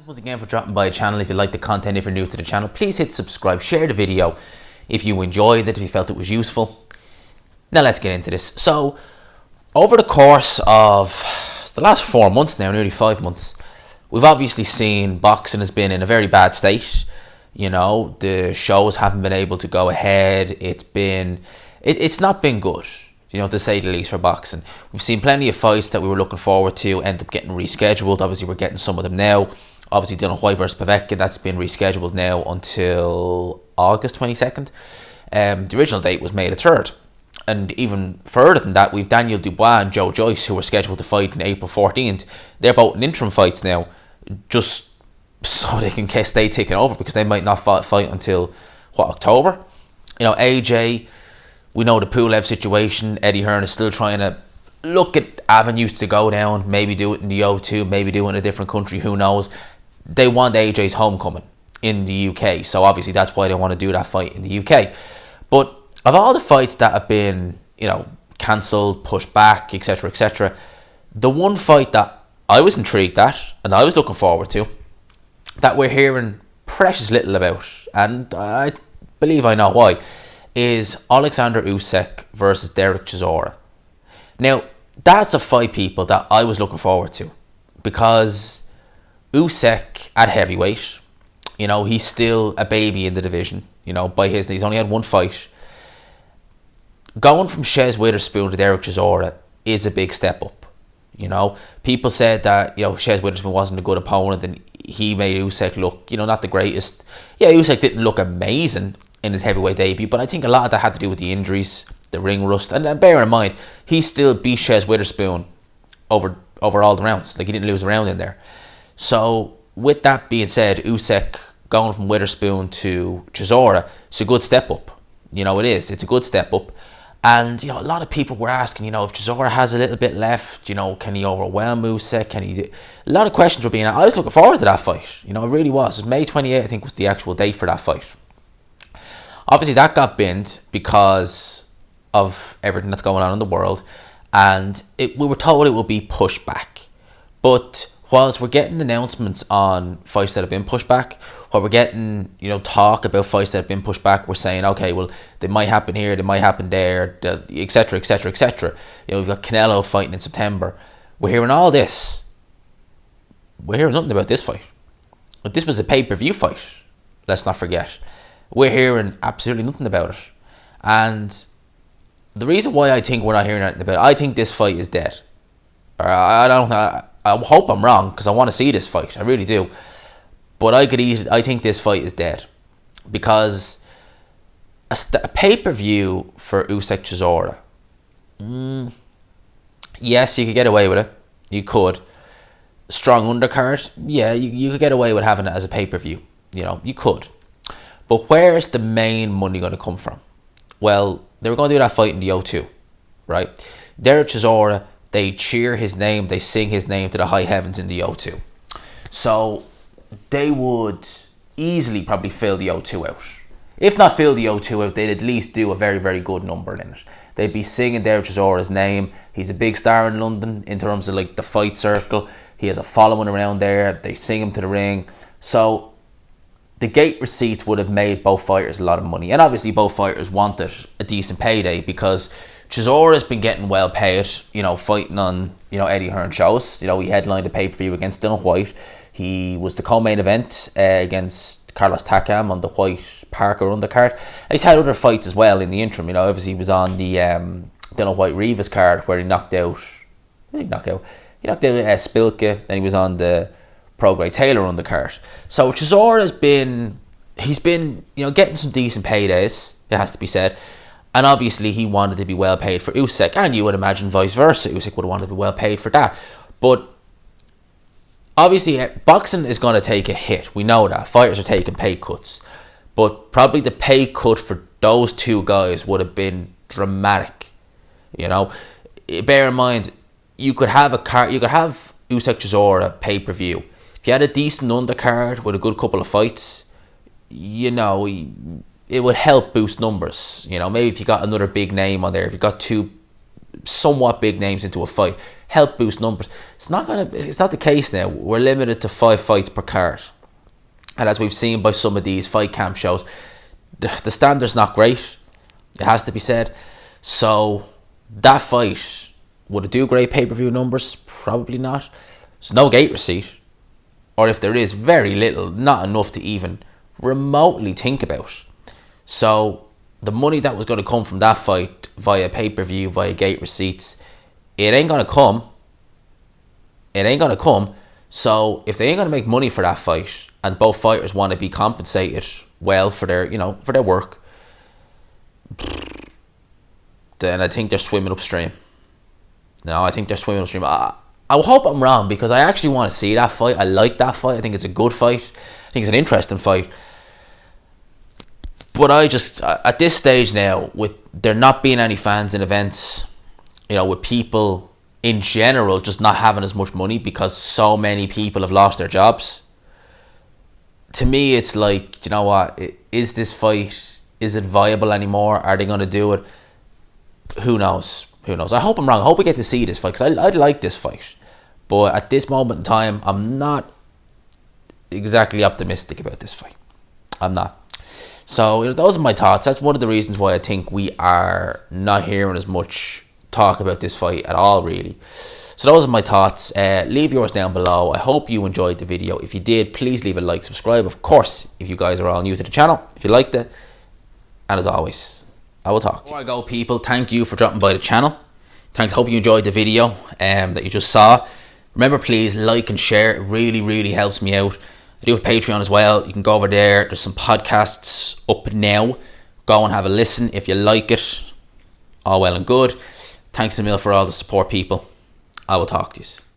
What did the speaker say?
Once again for dropping by the channel. If you like the content, if you're new to the channel, please hit subscribe, share the video if you enjoyed it, if you felt it was useful. Now let's get into this. So over the course of the last 4 months now, nearly 5 months, we've obviously seen boxing has been in a very bad state. You know, the shows haven't been able to go ahead. It's not been good, you know, to say the least, for boxing. We've seen plenty of fights that we were looking forward to end up getting rescheduled. Obviously we're getting some of them now. Obviously Dylan White versus Povetkin, that's been rescheduled now until August 22nd. The original date was May the 3rd. And even further than that, we've Daniel Dubois and Joe Joyce, who were scheduled to fight on April 14th. They're both in interim fights now, just so they can stay taken over, because they might not fight until, October? You know, AJ, we know the Pulev situation. Eddie Hearn is still trying to look at avenues to go down, maybe do it in the O2, maybe do it in a different country, who knows. They want AJ's homecoming in the UK, so obviously that's why they want to do that fight in the UK. But of all the fights that have been, you know, cancelled, pushed back, etc., etc., the one fight that I was intrigued at and I was looking forward to, that we're hearing precious little about, and I believe I know why, is Oleksandr Usyk versus Dereck Chisora. Now, that's a fight, people, that I was looking forward to, because Usyk at heavyweight, you know, he's still a baby in the division. You know, he's only had one fight. Going from Chez Witherspoon to Dereck Chisora is a big step up. You know, people said that, you know, Chez Witherspoon wasn't a good opponent and he made Usyk look, you know, not the greatest. Yeah, Usyk didn't look amazing in his heavyweight debut, but I think a lot of that had to do with the injuries, the ring rust, and bear in mind, he still beat Chez Witherspoon over all the rounds. Like, he didn't lose a round in there. So with that being said, Usyk going from Witherspoon to Chisora, it's a good step up. You know, it is. It's a good step up. And, you know, a lot of people were asking, you know, if Chisora has a little bit left, you know, can he overwhelm Usyk? Can he do... A lot of questions were being asked. I was looking forward to that fight. You know, it really was. It was May 28th, I think, was the actual date for that fight. Obviously, that got binned because of everything that's going on in the world. And we were told it would be pushed back. But whilst we're getting announcements on fights that have been pushed back, while we're getting, you know, talk about fights that have been pushed back, we're saying, okay, well, they might happen here, they might happen there, etc., etc., etc. You know, we've got Canelo fighting in September. We're hearing all this. We're hearing nothing about this fight. But this was a pay-per-view fight, let's not forget. We're hearing absolutely nothing about it. And the reason why I think we're not hearing anything about it, I think this fight is dead. I hope I'm wrong, because I want to see this fight. I really do. But I think this fight is dead. Because a pay-per-view for Usyk Chisora, yes, you could get away with it. You could. Strong undercard, yeah, you could get away with having it as a pay-per-view. You know, you could. But where is the main money going to come from? Well, they were going to do that fight in the O2, right? Dereck Chisora, they cheer his name, they sing his name to the high heavens in the O2. So they would easily probably fill the O2 out. If not fill the O2 out, they'd at least do a very, very good number in it. They'd be singing Dereck Chisora's name. He's a big star in London in terms of like the fight circle. He has a following around there. They sing him to the ring. So the gate receipts would have made both fighters a lot of money. And obviously both fighters wanted a decent payday, because Chisora's been getting well paid, you know, fighting on, you know, Eddie Hearn shows. You know, he headlined a pay-per-view against Dylan White. He was the co-main event against Carlos Takam on the White Parker undercard. And he's had other fights as well in the interim. You know, obviously he was on the Dylan White Rivas card where he knocked out Spilka. Then he was on the Prograis Taylor undercard. So Chisora's been, you know, getting some decent paydays, it has to be said. And obviously he wanted to be well paid for Usyk, and you would imagine vice versa. Usyk would have wanted to be well paid for that. But obviously boxing is going to take a hit. We know that. Fighters are taking pay cuts. But probably the pay cut for those two guys would have been dramatic. You know, bear in mind, you could have Usyk Chisora pay-per-view. If you had a decent undercard with a good couple of fights, you know, it would help boost numbers. You know, maybe if you got another big name on there, if you got two somewhat big names into a fight, help boost numbers. It's not the case now. We're limited to 5 fights per card, and as we've seen by some of these fight camp shows, the standard's not great. It has to be said. So that fight, would it do great pay-per-view numbers? Probably not. There's no gate receipt, or if there is, very little, not enough to even remotely think about. So the money that was going to come from that fight via pay-per-view, via gate receipts, it ain't going to come. It ain't going to come. So if they ain't going to make money for that fight, and both fighters want to be compensated well for their, for their work, then I think they're swimming upstream. I think they're swimming upstream. I hope I'm wrong, because I actually want to see that fight. I like that fight. I think it's a good fight. I think it's an interesting fight. But I just, at this stage now, with there not being any fans in events, with people in general just not having as much money because so many people have lost their jobs, to me it's like, you know what, is this fight, is it viable anymore? Are they going to do it? Who knows? I hope I'm wrong. I hope we get to see this fight, because I'd like this fight. But at this moment in time, I'm not exactly optimistic about this fight. I'm not. So those are my thoughts. That's one of the reasons why I think we are not hearing as much talk about this fight at all, really. So those are my thoughts. Leave yours down below. I hope you enjoyed the video. If you did, please leave a like, subscribe. Of course, if you guys are all new to the channel, if you liked it. And as always, I will talk to you. Before I go, people, thank you for dropping by the channel. Thanks. Hope you enjoyed the video that you just saw. Remember, please like and share. It really, really helps me out. I do have Patreon as well. You can go over there. There's some podcasts up now. Go and have a listen if you like it. All well and good. Thanks a mil for all the support, people. I will talk to you.